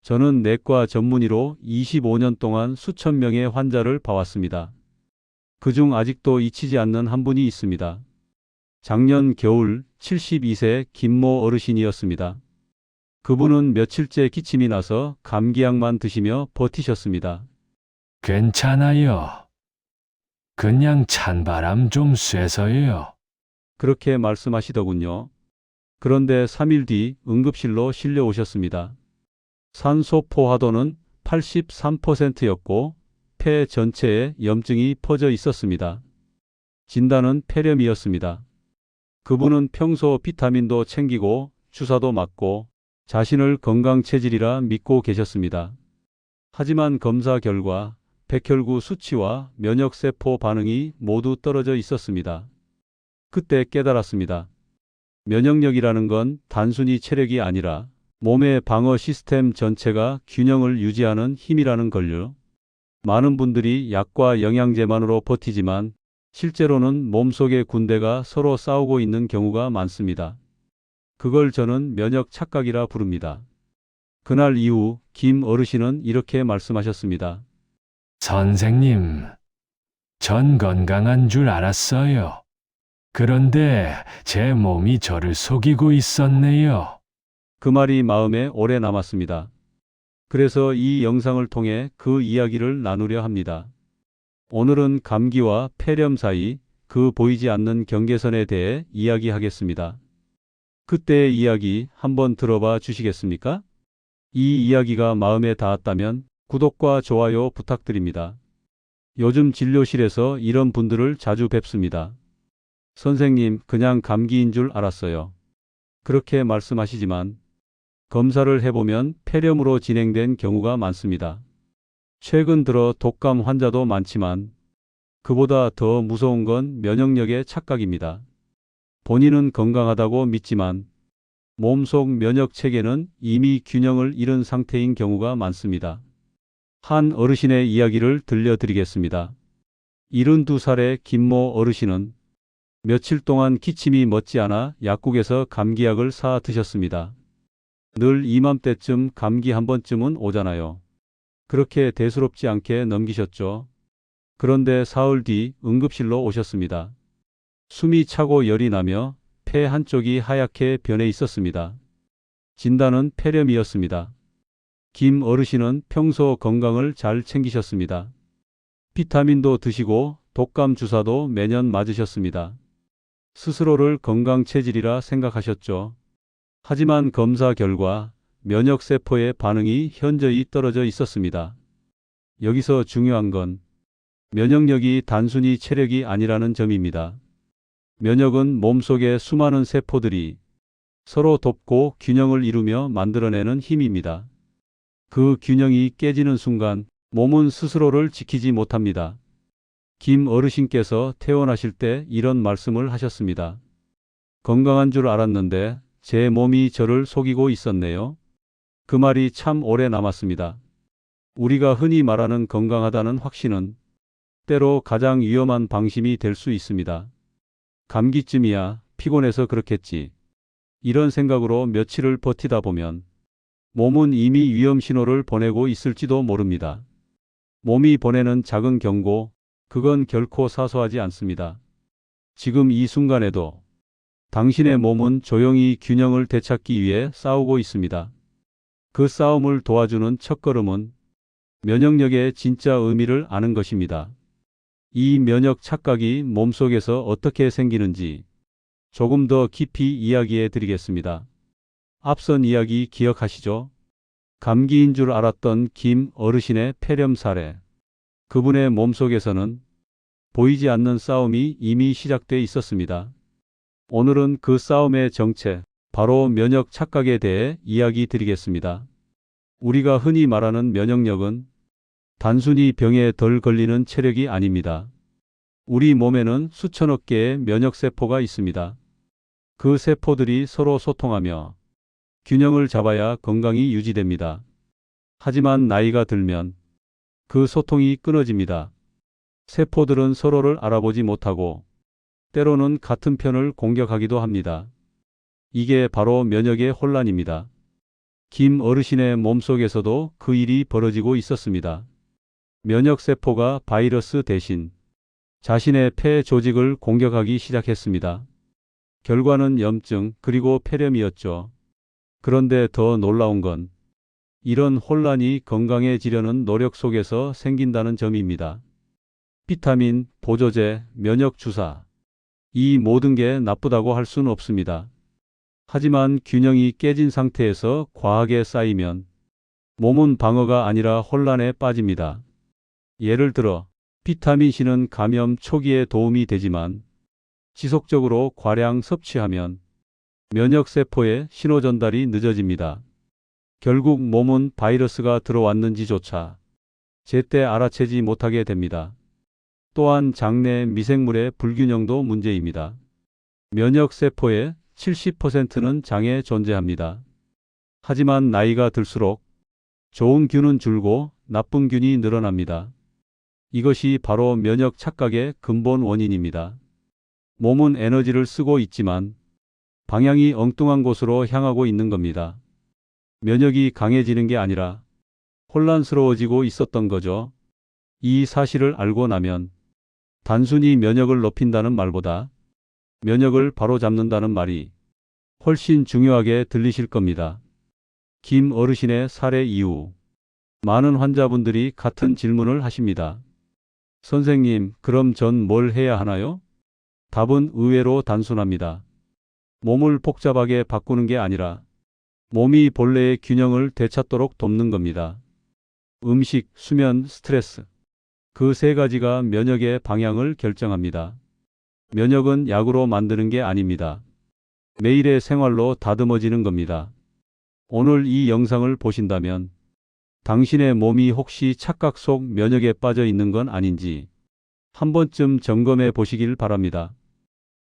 저는 내과 전문의로 25년 동안 수천 명의 환자를 봐왔습니다. 그중 아직도 잊히지 않는 한 분이 있습니다. 작년 겨울 72세 김모 어르신이었습니다. 그분은 며칠째 기침이 나서 감기약만 드시며 버티셨습니다. 괜찮아요. 그냥 찬바람 좀 쐬서요. 그렇게 말씀하시더군요. 그런데 3일 뒤 응급실로 실려오셨습니다. 산소 포화도는 83%였고 폐 전체에 염증이 퍼져 있었습니다. 진단은 폐렴이었습니다. 그분은 평소 비타민도 챙기고 주사도 맞고 자신을 건강 체질이라 믿고 계셨습니다. 하지만 검사 결과 백혈구 수치와 면역세포 반응이 모두 떨어져 있었습니다. 그때 깨달았습니다. 면역력이라는 건 단순히 체력이 아니라 몸의 방어 시스템 전체가 균형을 유지하는 힘이라는 걸요. 많은 분들이 약과 영양제만으로 버티지만 실제로는 몸속의 군대가 서로 싸우고 있는 경우가 많습니다. 그걸 저는 면역 착각이라 부릅니다. 그날 이후 김 어르신은 이렇게 말씀하셨습니다. 선생님, 전 건강한 줄 알았어요. 그런데 제 몸이 저를 속이고 있었네요. 그 말이 마음에 오래 남았습니다. 그래서 이 영상을 통해 그 이야기를 나누려 합니다. 오늘은 감기와 폐렴 사이 그 보이지 않는 경계선에 대해 이야기하겠습니다. 그때의 이야기 한번 들어봐 주시겠습니까? 이 이야기가 마음에 닿았다면 구독과 좋아요 부탁드립니다. 요즘 진료실에서 이런 분들을 자주 뵙습니다. 선생님, 그냥 감기인 줄 알았어요. 그렇게 말씀하시지만 검사를 해보면 폐렴으로 진행된 경우가 많습니다. 최근 들어 독감 환자도 많지만 그보다 더 무서운 건 면역력의 착각입니다. 본인은 건강하다고 믿지만 몸속 면역 체계는 이미 균형을 잃은 상태인 경우가 많습니다. 한 어르신의 이야기를 들려드리겠습니다. 72살의 김모 어르신은 며칠 동안 기침이 멎지않아 약국에서 감기약을 사 드셨습니다. 늘 이맘때쯤 감기 한 번쯤은 오잖아요. 그렇게 대수롭지 않게 넘기셨죠. 그런데 사흘 뒤 응급실로 오셨습니다. 숨이 차고 열이 나며 폐 한쪽이 하얗게 변해 있었습니다. 진단은 폐렴이었습니다. 김 어르신은 평소 건강을 잘 챙기셨습니다. 비타민도 드시고 독감 주사도 매년 맞으셨습니다. 스스로를 건강 체질이라 생각하셨죠. 하지만 검사 결과 면역세포의 반응이 현저히 떨어져 있었습니다. 여기서 중요한 건 면역력이 단순히 체력이 아니라는 점입니다. 면역은 몸속의 수많은 세포들이 서로 돕고 균형을 이루며 만들어내는 힘입니다. 그 균형이 깨지는 순간 몸은 스스로를 지키지 못합니다. 김 어르신께서 퇴원하실 때 이런 말씀을 하셨습니다. 건강한 줄 알았는데 제 몸이 저를 속이고 있었네요. 그 말이 참 오래 남았습니다. 우리가 흔히 말하는 건강하다는 확신은 때로 가장 위험한 방심이 될 수 있습니다. 감기쯤이야, 피곤해서 그렇겠지. 이런 생각으로 며칠을 버티다 보면 몸은 이미 위험 신호를 보내고 있을지도 모릅니다. 몸이 보내는 작은 경고, 그건 결코 사소하지 않습니다. 지금 이 순간에도 당신의 몸은 조용히 균형을 되찾기 위해 싸우고 있습니다. 그 싸움을 도와주는 첫걸음은 면역력의 진짜 의미를 아는 것입니다. 이 면역 착각이 몸속에서 어떻게 생기는지 조금 더 깊이 이야기해 드리겠습니다. 앞선 이야기 기억하시죠? 감기인 줄 알았던 김 어르신의 폐렴 사례. 그분의 몸속에서는 보이지 않는 싸움이 이미 시작돼 있었습니다. 오늘은 그 싸움의 정체, 바로 면역 착각에 대해 이야기 드리겠습니다. 우리가 흔히 말하는 면역력은 단순히 병에 덜 걸리는 체력이 아닙니다. 우리 몸에는 수천억 개의 면역세포가 있습니다. 그 세포들이 서로 소통하며 균형을 잡아야 건강이 유지됩니다. 하지만 나이가 들면 그 소통이 끊어집니다. 세포들은 서로를 알아보지 못하고 때로는 같은 편을 공격하기도 합니다. 이게 바로 면역의 혼란입니다. 김 어르신의 몸속에서도 그 일이 벌어지고 있었습니다. 면역세포가 바이러스 대신 자신의 폐 조직을 공격하기 시작했습니다. 결과는 염증 그리고 폐렴이었죠. 그런데 더 놀라운 건 이런 혼란이 건강해지려는 노력 속에서 생긴다는 점입니다. 비타민, 보조제, 면역 주사. 이 모든 게 나쁘다고 할 수는 없습니다. 하지만 균형이 깨진 상태에서 과하게 쌓이면 몸은 방어가 아니라 혼란에 빠집니다. 예를 들어 비타민C는 감염 초기에 도움이 되지만 지속적으로 과량 섭취하면 면역세포의 신호 전달이 늦어집니다. 결국 몸은 바이러스가 들어왔는지조차 제때 알아채지 못하게 됩니다. 또한 장내 미생물의 불균형도 문제입니다. 면역세포의 70%는 장에 존재합니다. 하지만 나이가 들수록 좋은 균은 줄고 나쁜 균이 늘어납니다. 이것이 바로 면역 착각의 근본 원인입니다. 몸은 에너지를 쓰고 있지만 방향이 엉뚱한 곳으로 향하고 있는 겁니다. 면역이 강해지는 게 아니라 혼란스러워지고 있었던 거죠. 이 사실을 알고 나면 단순히 면역을 높인다는 말보다 면역을 바로잡는다는 말이 훨씬 중요하게 들리실 겁니다. 김 어르신의 사례 이후 많은 환자분들이 같은 질문을 하십니다. 선생님, 그럼 전 뭘 해야 하나요? 답은 의외로 단순합니다. 몸을 복잡하게 바꾸는 게 아니라 몸이 본래의 균형을 되찾도록 돕는 겁니다. 음식, 수면, 스트레스. 그 세 가지가 면역의 방향을 결정합니다. 면역은 약으로 만드는 게 아닙니다. 매일의 생활로 다듬어지는 겁니다. 오늘 이 영상을 보신다면 당신의 몸이 혹시 착각 속 면역에 빠져 있는 건 아닌지 한 번쯤 점검해 보시길 바랍니다.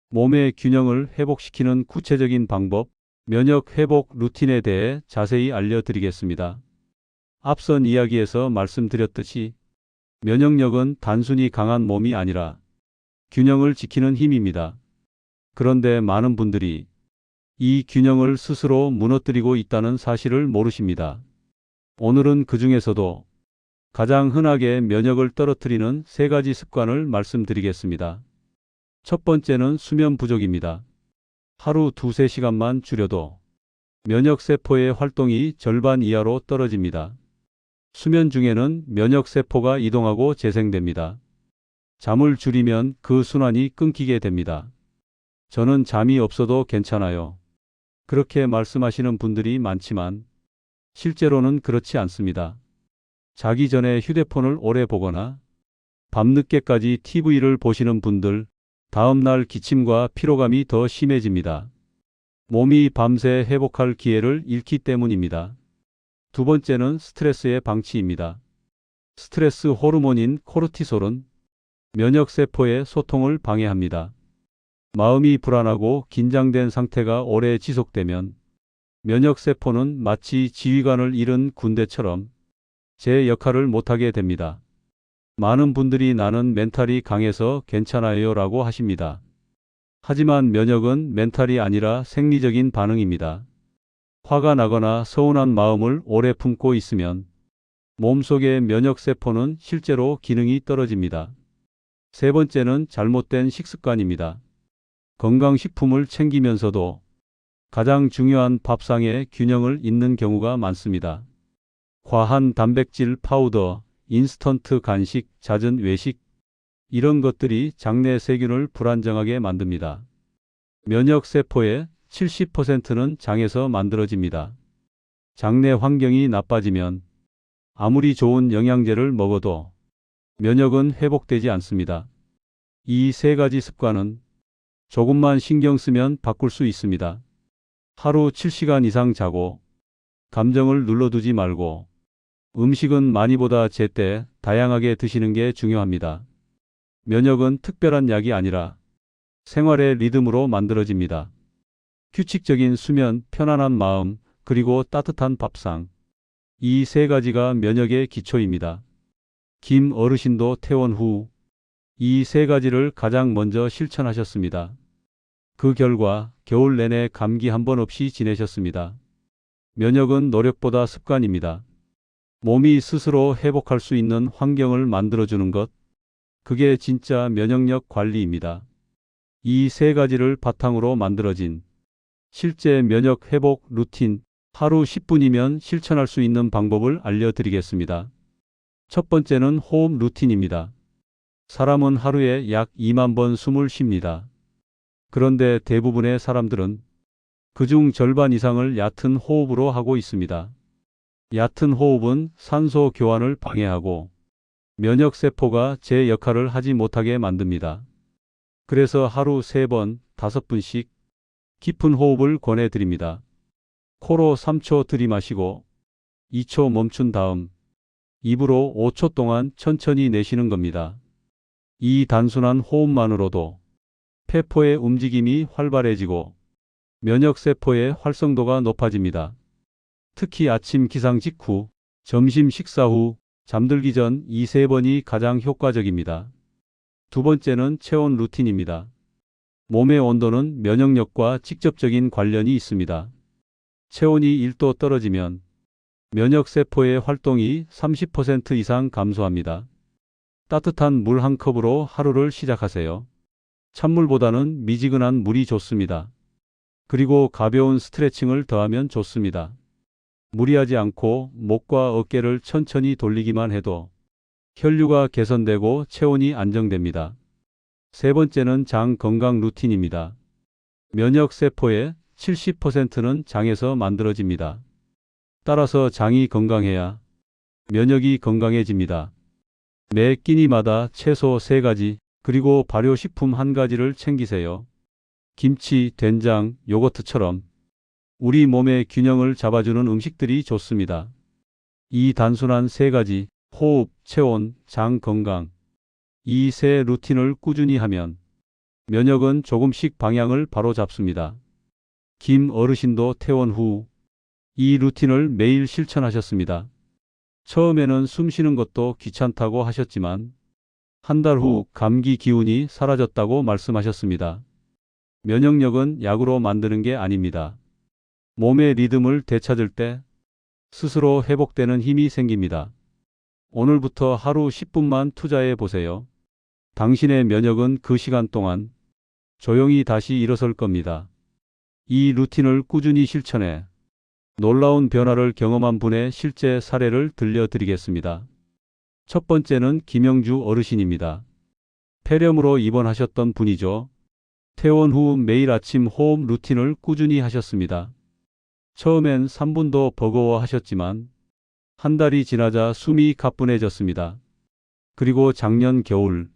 몸의 균형을 회복시키는 구체적인 방법, 면역 회복 루틴에 대해 자세히 알려드리겠습니다. 앞선 이야기에서 말씀드렸듯이 면역력은 단순히 강한 몸이 아니라 균형을 지키는 힘입니다. 그런데 많은 분들이 이 균형을 스스로 무너뜨리고 있다는 사실을 모르십니다. 오늘은 그 중에서도 가장 흔하게 면역을 떨어뜨리는 세 가지 습관을 말씀드리겠습니다. 첫 번째는 수면 부족입니다. 하루 2~3시간만 줄여도 면역세포의 활동이 절반 이하로 떨어집니다. 수면 중에는 면역세포가 이동하고 재생됩니다. 잠을 줄이면 그 순환이 끊기게 됩니다. 저는 잠이 없어도 괜찮아요. 그렇게 말씀하시는 분들이 많지만 실제로는 그렇지 않습니다. 자기 전에 휴대폰을 오래 보거나 밤늦게까지 TV를 보시는 분들, 다음날 기침과 피로감이 더 심해집니다. 몸이 밤새 회복할 기회를 잃기 때문입니다. 두 번째는 스트레스의 방치입니다. 스트레스 호르몬인 코르티솔은 면역세포의 소통을 방해합니다. 마음이 불안하고 긴장된 상태가 오래 지속되면 면역세포는 마치 지휘관을 잃은 군대처럼 제 역할을 못하게 됩니다. 많은 분들이 나는 멘탈이 강해서 괜찮아요 라고 하십니다. 하지만 면역은 멘탈이 아니라 생리적인 반응입니다. 화가 나거나 서운한 마음을 오래 품고 있으면 몸속의 면역세포는 실제로 기능이 떨어집니다. 세 번째는 잘못된 식습관입니다. 건강식품을 챙기면서도 가장 중요한 밥상의 균형을 잃는 경우가 많습니다. 과한 단백질 파우더, 인스턴트 간식, 잦은 외식, 이런 것들이 장내 세균을 불안정하게 만듭니다. 면역세포의 70%는 장에서 만들어집니다. 장내 환경이 나빠지면 아무리 좋은 영양제를 먹어도 면역은 회복되지 않습니다. 이 세 가지 습관은 조금만 신경 쓰면 바꿀 수 있습니다. 하루 7시간 이상 자고 감정을 눌러두지 말고 음식은 많이보다 제때 다양하게 드시는 게 중요합니다. 면역은 특별한 약이 아니라 생활의 리듬으로 만들어집니다. 규칙적인 수면, 편안한 마음, 그리고 따뜻한 밥상. 이 세 가지가 면역의 기초입니다. 김 어르신도 퇴원 후 이 세 가지를 가장 먼저 실천하셨습니다. 그 결과 겨울 내내 감기 한 번 없이 지내셨습니다. 면역은 노력보다 습관입니다. 몸이 스스로 회복할 수 있는 환경을 만들어주는 것, 그게 진짜 면역력 관리입니다. 이 세 가지를 바탕으로 만들어진 실제 면역 회복 루틴, 하루 10분이면 실천할 수 있는 방법을 알려드리겠습니다. 첫 번째는 호흡 루틴입니다. 사람은 하루에 약 2만 번 숨을 쉽니다. 그런데 대부분의 사람들은 그중 절반 이상을 얕은 호흡으로 하고 있습니다. 얕은 호흡은 산소 교환을 방해하고 면역세포가 제 역할을 하지 못하게 만듭니다. 그래서 하루 3번, 5분씩 깊은 호흡을 권해드립니다. 코로 3초 들이마시고 2초 멈춘 다음 입으로 5초 동안 천천히 내쉬는 겁니다. 이 단순한 호흡만으로도 폐포의 움직임이 활발해지고 면역세포의 활성도가 높아집니다. 특히 아침 기상 직후, 점심 식사 후, 잠들기 전 이 3번이 가장 효과적입니다. 두 번째는 체온 루틴입니다. 몸의 온도는 면역력과 직접적인 관련이 있습니다. 체온이 1도 떨어지면 면역세포의 활동이 30% 이상 감소합니다. 따뜻한 물 한 컵으로 하루를 시작하세요. 찬물보다는 미지근한 물이 좋습니다. 그리고 가벼운 스트레칭을 더하면 좋습니다. 무리하지 않고 목과 어깨를 천천히 돌리기만 해도 혈류가 개선되고 체온이 안정됩니다. 세 번째는 장 건강 루틴입니다. 면역세포의 70%는 장에서 만들어집니다. 따라서 장이 건강해야 면역이 건강해집니다. 매 끼니마다 채소 3가지, 그리고 발효식품 1가지를 챙기세요. 김치, 된장, 요거트처럼 우리 몸의 균형을 잡아주는 음식들이 좋습니다. 이 단순한 3가지, 호흡, 체온, 장 건강, 이 세 루틴을 꾸준히 하면 면역은 조금씩 방향을 바로잡습니다. 김 어르신도 퇴원 후 이 루틴을 매일 실천하셨습니다. 처음에는 숨 쉬는 것도 귀찮다고 하셨지만 한 달 후 감기 기운이 사라졌다고 말씀하셨습니다. 면역력은 약으로 만드는 게 아닙니다. 몸의 리듬을 되찾을 때 스스로 회복되는 힘이 생깁니다. 오늘부터 하루 10분만 투자해 보세요. 당신의 면역은 그 시간 동안 조용히 다시 일어설 겁니다. 이 루틴을 꾸준히 실천해 놀라운 변화를 경험한 분의 실제 사례를 들려드리겠습니다. 첫 번째는 김영주 어르신입니다. 폐렴으로 입원하셨던 분이죠. 퇴원 후 매일 아침 호흡 루틴을 꾸준히 하셨습니다. 처음엔 3분도 버거워하셨지만 한 달이 지나자 숨이 가뿐해졌습니다. 그리고 작년 겨울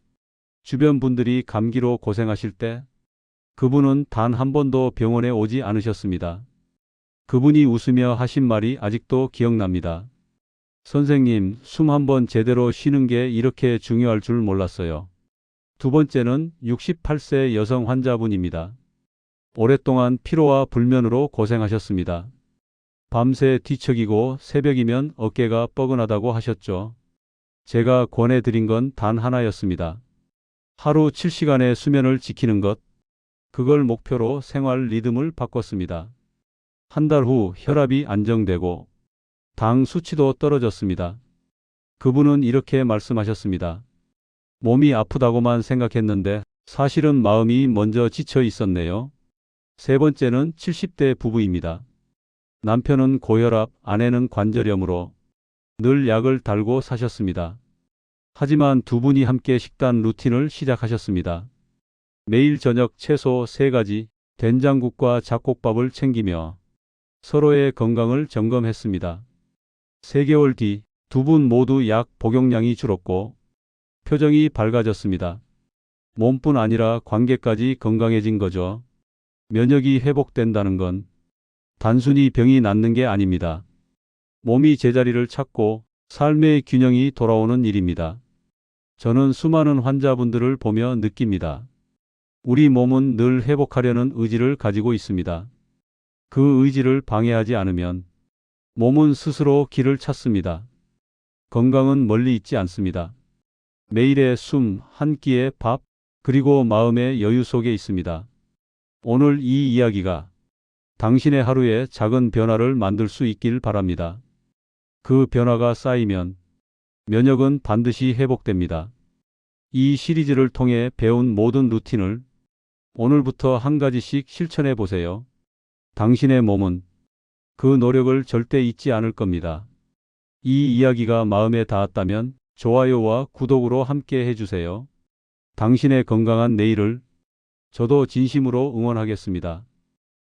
주변 분들이 감기로 고생하실 때 그분은 단 한 번도 병원에 오지 않으셨습니다. 그분이 웃으며 하신 말이 아직도 기억납니다. 선생님, 숨 한 번 제대로 쉬는 게 이렇게 중요할 줄 몰랐어요. 두 번째는 68세 여성 환자분입니다. 오랫동안 피로와 불면으로 고생하셨습니다. 밤새 뒤척이고 새벽이면 어깨가 뻐근하다고 하셨죠. 제가 권해드린 건 단 하나였습니다. 하루 7시간의 수면을 지키는 것, 그걸 목표로 생활 리듬을 바꿨습니다. 한 달 후 혈압이 안정되고 당 수치도 떨어졌습니다. 그분은 이렇게 말씀하셨습니다. 몸이 아프다고만 생각했는데 사실은 마음이 먼저 지쳐 있었네요. 세 번째는 70대 부부입니다. 남편은 고혈압, 아내는 관절염으로 늘 약을 달고 사셨습니다. 하지만 두 분이 함께 식단 루틴을 시작하셨습니다. 매일 저녁 채소 3가지, 된장국과 잡곡밥을 챙기며 서로의 건강을 점검했습니다. 3개월 뒤 두 분 모두 약 복용량이 줄었고 표정이 밝아졌습니다. 몸뿐 아니라 관계까지 건강해진 거죠. 면역이 회복된다는 건 단순히 병이 낫는 게 아닙니다. 몸이 제자리를 찾고 삶의 균형이 돌아오는 일입니다. 저는 수많은 환자분들을 보며 느낍니다. 우리 몸은 늘 회복하려는 의지를 가지고 있습니다. 그 의지를 방해하지 않으면 몸은 스스로 길을 찾습니다. 건강은 멀리 있지 않습니다. 매일의 숨, 한 끼의 밥, 그리고 마음의 여유 속에 있습니다. 오늘 이 이야기가 당신의 하루에 작은 변화를 만들 수 있길 바랍니다. 그 변화가 쌓이면 면역은 반드시 회복됩니다. 이 시리즈를 통해 배운 모든 루틴을 오늘부터 한 가지씩 실천해 보세요. 당신의 몸은 그 노력을 절대 잊지 않을 겁니다. 이 이야기가 마음에 닿았다면 좋아요와 구독으로 함께 해주세요. 당신의 건강한 내일을 저도 진심으로 응원하겠습니다.